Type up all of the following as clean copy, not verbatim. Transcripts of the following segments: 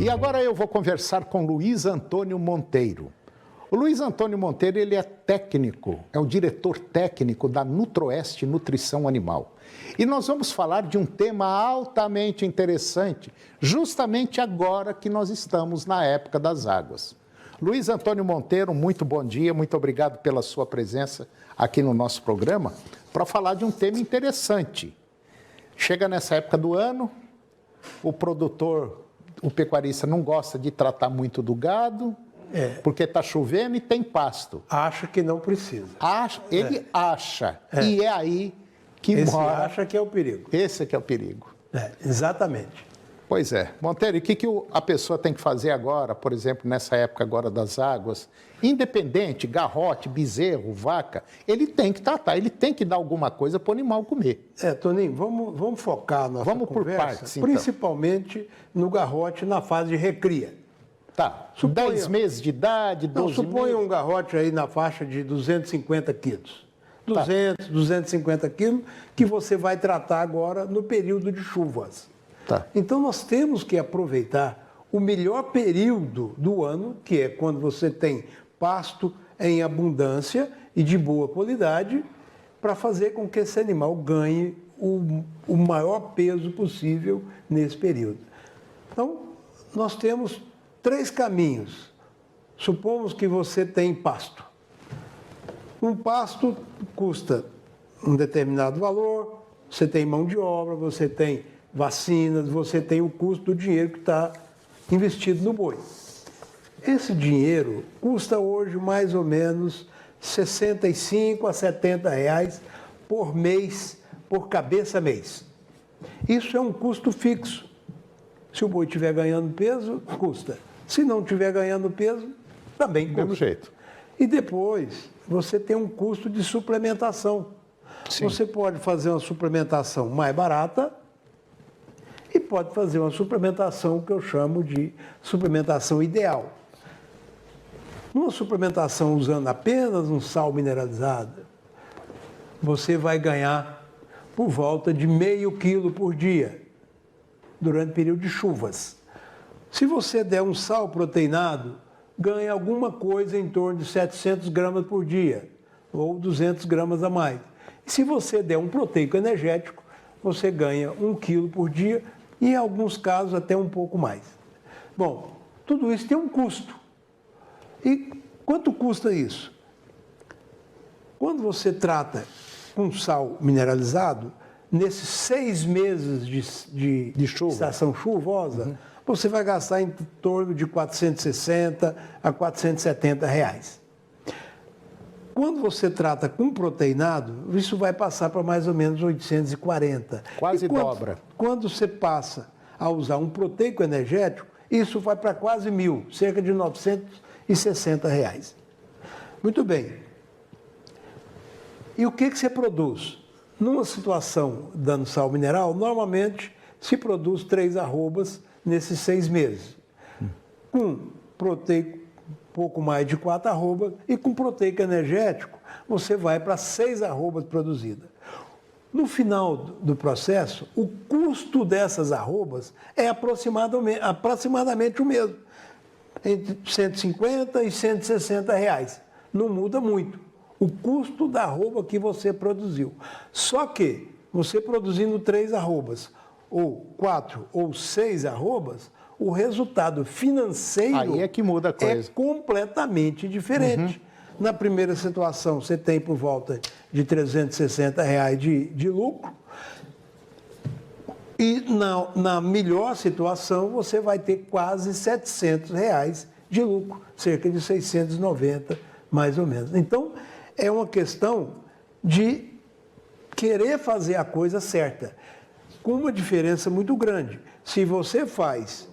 E agora eu vou conversar com Luiz Antônio Monteiro. O Luiz Antônio Monteiro, ele é técnico, é o diretor técnico da Nutroeste Nutrição Animal. E nós vamos falar de um tema altamente interessante, justamente agora que nós estamos na época das águas. Luiz Antônio Monteiro, muito bom dia, muito obrigado pela sua presença aqui no nosso programa, para falar de um tema interessante. Chega nessa época do ano, o produtor, o pecuarista não gosta de tratar muito do gado, porque está chovendo e tem pasto. Acha que não precisa. Ele acha, e é aí que mora. Esse acha que é o perigo. Esse é que é o perigo. Exatamente. Pois é. Monteiro, e o que a pessoa tem que fazer agora, por exemplo, nessa época agora das águas? Independente, garrote, bezerro, vaca, ele tem que tratar, ele tem que dar alguma coisa para o animal comer. Toninho, vamos focar a nossa conversa, por partes, então. Principalmente no garrote na fase de recria. Tá, 10 meses de idade, 12 meses. Suponha um garrote aí na faixa de 250 quilos. 250 quilos, que você vai tratar agora no período de chuvas. Tá. Então, nós temos que aproveitar o melhor período do ano, que é quando você tem pasto em abundância e de boa qualidade, para fazer com que esse animal ganhe o maior peso possível nesse período. Então, nós temos 3 caminhos. Supomos que você tem pasto. Um pasto custa um determinado valor, você tem mão de obra, você tem vacinas, você tem o custo do dinheiro que está investido no boi. Esse dinheiro custa hoje mais ou menos R$ 65 a R$ 70 por mês, por cabeça mês. Isso é um custo fixo. Se o boi estiver ganhando peso, custa. Se não estiver ganhando peso, também custa. Do mesmo jeito. E depois, você tem um custo de suplementação. Sim. Você pode fazer uma suplementação mais barata e pode fazer uma suplementação que eu chamo de suplementação ideal. Uma suplementação usando apenas um sal mineralizado, você vai ganhar por volta de meio quilo por dia, durante o período de chuvas. Se você der um sal proteinado, ganha alguma coisa em torno de 700 gramas por dia, ou 200 gramas a mais. E se você der um proteico energético, você ganha 1 quilo por dia, e em alguns casos até um pouco mais. Bom, tudo isso tem um custo. E quanto custa isso? Quando você trata com sal mineralizado, nesses 6 meses de chuva, estação chuvosa, você vai gastar em torno de 460 a 470 reais. Quando você trata com proteinado, isso vai passar para mais ou menos 840. Quase dobra. Quando você passa a usar um proteico energético, isso vai para quase 1.000, cerca de 960 reais. Muito bem. E o que você produz? Numa situação dando sal mineral, normalmente se produz 3 arrobas nesses 6 meses. Com proteico, pouco mais de 4 arrobas, e com proteico energético, você vai para 6 arrobas produzidas. No final do processo, o custo dessas arrobas é aproximadamente o mesmo, entre 150 e 160 reais. Não muda muito o custo da arroba que você produziu. Só que você produzindo 3 arrobas, ou 4 ou 6 arrobas, o resultado financeiro aí é que muda a coisa. É completamente diferente. Na primeira situação, você tem por volta de 360 reais de lucro. E na melhor situação, você vai ter quase 700 reais de lucro, cerca de 690, mais ou menos. Então, é uma questão de querer fazer a coisa certa, com uma diferença muito grande. Se você faz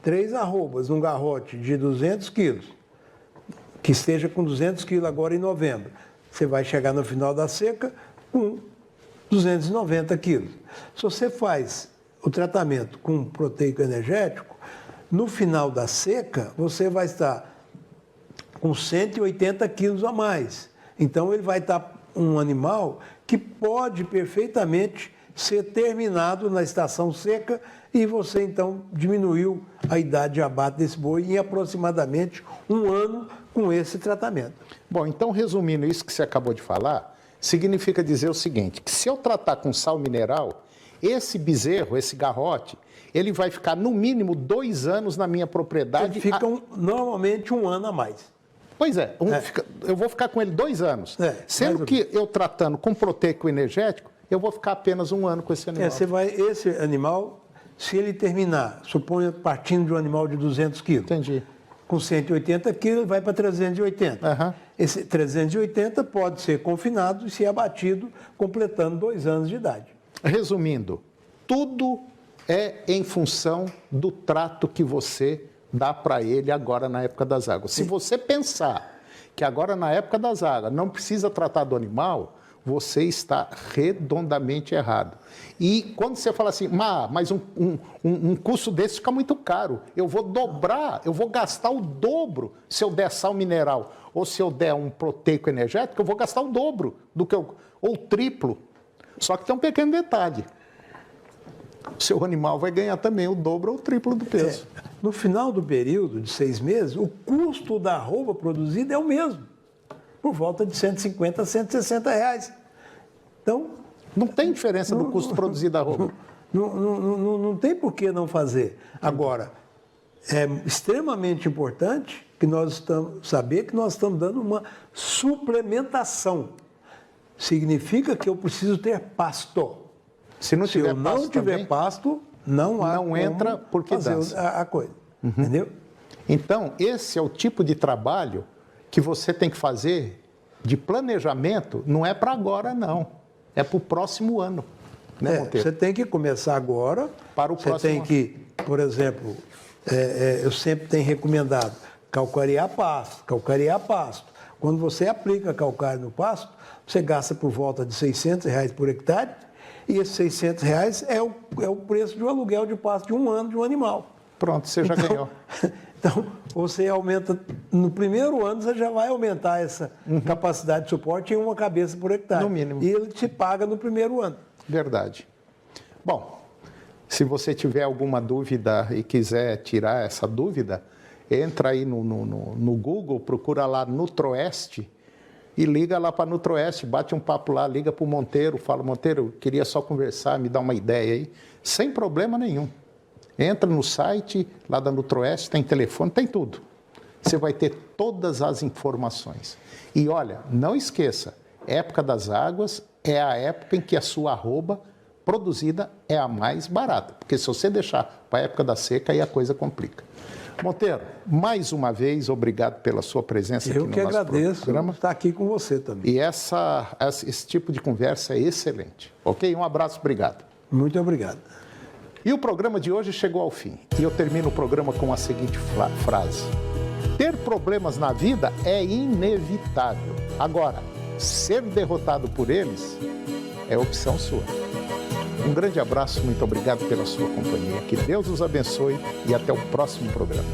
3 arrobas num garrote de 200 quilos, que esteja com 200 quilos agora em novembro, você vai chegar no final da seca com 290 quilos. Se você faz o tratamento com proteico energético, no final da seca, você vai estar com 180 quilos a mais. Então, ele vai estar um animal que pode perfeitamente ser terminado na estação seca e você então diminuiu a idade de abate desse boi em aproximadamente 1 ano com esse tratamento. Bom, então resumindo isso que você acabou de falar, significa dizer o seguinte, que se eu tratar com sal mineral, esse bezerro, esse garrote, ele vai ficar no mínimo 2 anos na minha propriedade. Ele fica normalmente 1 ano a mais. Pois é, eu vou ficar com ele 2 anos. Sendo que eu tratando com proteico energético, eu vou ficar apenas 1 ano com esse animal. Esse animal, se ele terminar, suponha partindo de um animal de 200 quilos. Entendi. Com 180 quilos, ele vai para 380. Uhum. Esse 380 pode ser confinado e ser abatido, completando 2 anos de idade. Resumindo, tudo é em função do trato que você dá para ele agora na época das águas. Se você pensar que agora na época das águas não precisa tratar do animal, você está redondamente errado. E quando você fala assim, mas um custo desse fica muito caro, eu vou dobrar, eu vou gastar o dobro se eu der sal mineral, ou se eu der um proteico energético, eu vou gastar o dobro do que ou o triplo. Só que tem um pequeno detalhe. O seu animal vai ganhar também o dobro ou o triplo do peso. No final do período de 6 meses, o custo da arroba produzida é o mesmo, por volta de 150 a 160 reais. Então, não tem diferença do custo produzido da arroba. Não tem por que não fazer. Agora, é extremamente importante que saber que nós estamos dando uma suplementação. Significa que eu preciso ter pasto. Se não tiver eu não tiver também, pasto, não há não entra porque fazer a coisa. Uhum. Entendeu? Então, esse é o tipo de trabalho que você tem que fazer de planejamento, não é para agora, não. É para o próximo ano. Né, Monteiro? Você tem que começar agora. Para o próximo Você tem que, por exemplo, eu sempre tenho recomendado calcarear pasto. Quando você aplica calcário no pasto, você gasta por volta de R$600 por hectare, e esses R$600 é o preço de um aluguel de pasto de 1 ano de um animal. Pronto, você já ganhou. Então, você aumenta, no primeiro ano, você já vai aumentar essa capacidade de suporte em 1 cabeça por hectare. No mínimo. E ele te paga no primeiro ano. Verdade. Bom, se você tiver alguma dúvida e quiser tirar essa dúvida, entra aí no Google, procura lá Nutroeste e liga lá para Nutroeste, bate um papo lá, liga para o Monteiro, fala, Monteiro, queria só conversar, me dar uma ideia aí, sem problema nenhum. Entra no site lá da Nutroeste, tem telefone, tem tudo. Você vai ter todas as informações. E olha, não esqueça, época das águas é a época em que a sua arroba produzida é a mais barata. Porque se você deixar para a época da seca, aí a coisa complica. Monteiro, mais uma vez, obrigado pela sua presença aqui no nosso programa. Eu que agradeço estar aqui com você também. E esse tipo de conversa é excelente. Ok? Um abraço, obrigado. Muito obrigado. E o programa de hoje chegou ao fim. E eu termino o programa com a seguinte frase. Ter problemas na vida é inevitável. Agora, ser derrotado por eles é opção sua. Um grande abraço, muito obrigado pela sua companhia. Que Deus os abençoe e até o próximo programa.